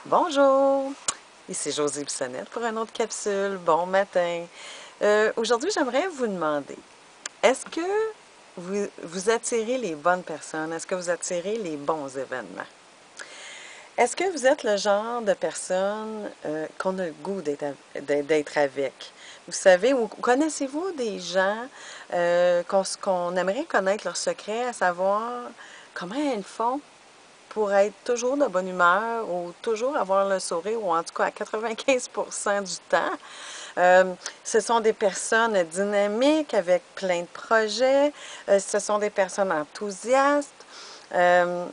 Bonjour, ici Josie Bissonnette pour une autre capsule. Bon matin. Aujourd'hui, j'aimerais vous demander, est-ce que vous attirez les bonnes personnes? Est-ce que vous attirez les bons événements? Est-ce que vous êtes le genre de personne qu'on a le goût d'être avec? Vous savez, ou connaissez-vous des gens qu'on aimerait connaître leur secret, à savoir comment elles font pour être toujours de bonne humeur ou toujours avoir le sourire, ou en tout cas à 95% du temps. Ce sont des personnes dynamiques avec plein de projets. Ce sont des personnes enthousiastes. Euh,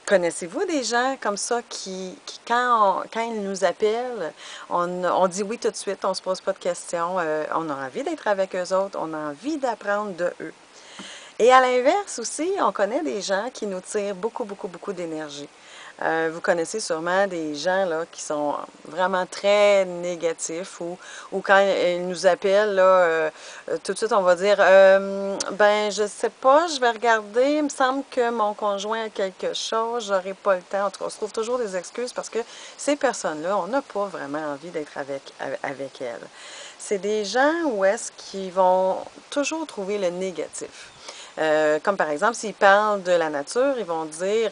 Connaissez-vous des gens comme ça qui quand ils nous appellent, on dit oui tout de suite, on ne se pose pas de questions, on a envie d'être avec eux autres, on a envie d'apprendre de eux. Et à l'inverse aussi, on connaît des gens qui nous tirent beaucoup, beaucoup, beaucoup d'énergie. Vous connaissez sûrement des gens là, qui sont vraiment très négatifs ou quand ils nous appellent, là, tout de suite on va dire ben je sais pas, je vais regarder, il me semble que mon conjoint a quelque chose, j'aurai pas le temps. En tout cas, on se trouve toujours des excuses parce que ces personnes-là, on n'a pas vraiment envie d'être avec elles. C'est des gens où est-ce qu'ils vont toujours trouver le négatif. Comme par exemple, s'ils parlent de la nature, ils vont dire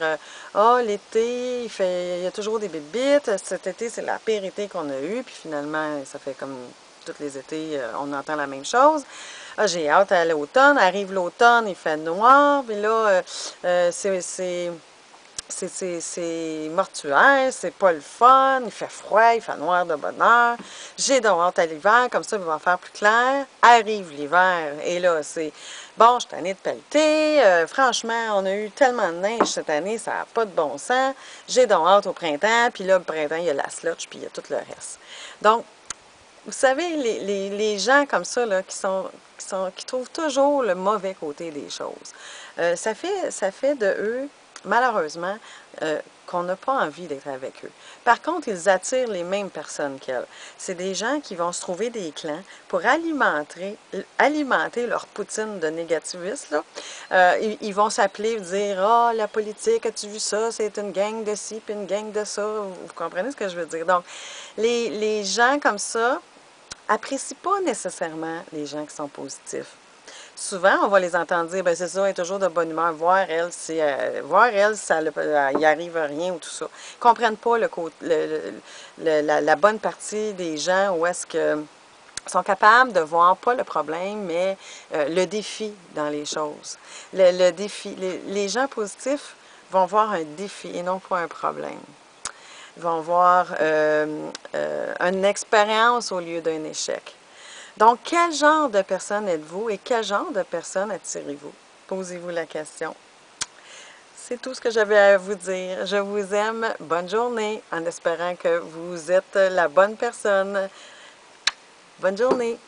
ah, l'été, il y a toujours des bébites, cet été, c'est la pire été qu'on a eu, puis finalement, ça fait comme tous les étés, on entend la même chose. Ah, j'ai hâte à l'automne, arrive l'automne, il fait noir, puis là, c'est mortuaire, c'est pas le fun, il fait froid, il fait noir de bonne heure. J'ai donc hâte à l'hiver, comme ça, il va faire plus clair. Arrive l'hiver, et là, c'est bon, je suis tannée de pelleter. Franchement, on a eu tellement de neige cette année, ça n'a pas de bon sens. J'ai donc hâte au printemps, puis là, le printemps, il y a la slotch, puis il y a tout le reste. Donc, vous savez, les gens comme ça, là, qui trouvent toujours le mauvais côté des choses, ça fait de eux, malheureusement, qu'on n'a pas envie d'être avec eux. Par contre, ils attirent les mêmes personnes qu'elles. C'est des gens qui vont se trouver des clans pour alimenter leur poutine de négativistes, là. Ils vont s'appeler et dire « Ah, la politique, as-tu vu ça? C'est une gang de ci, puis une gang de ça. » Vous comprenez ce que je veux dire? Donc, les gens comme ça apprécient pas nécessairement les gens qui sont positifs. Souvent, on va les entendre dire, ben c'est ça, elle est toujours de bonne humeur, voir elle, ça il arrive à rien ou tout ça. Ils ne comprennent pas la bonne partie des gens où est-ce que sont capables de voir pas le problème, mais le défi dans les choses. Le défi, les gens positifs vont voir un défi et non pas un problème. Ils vont voir une expérience au lieu d'un échec. Donc, quel genre de personne êtes-vous et quel genre de personne attirez-vous? Posez-vous la question. C'est tout ce que j'avais à vous dire. Je vous aime. Bonne journée, en espérant que vous êtes la bonne personne. Bonne journée.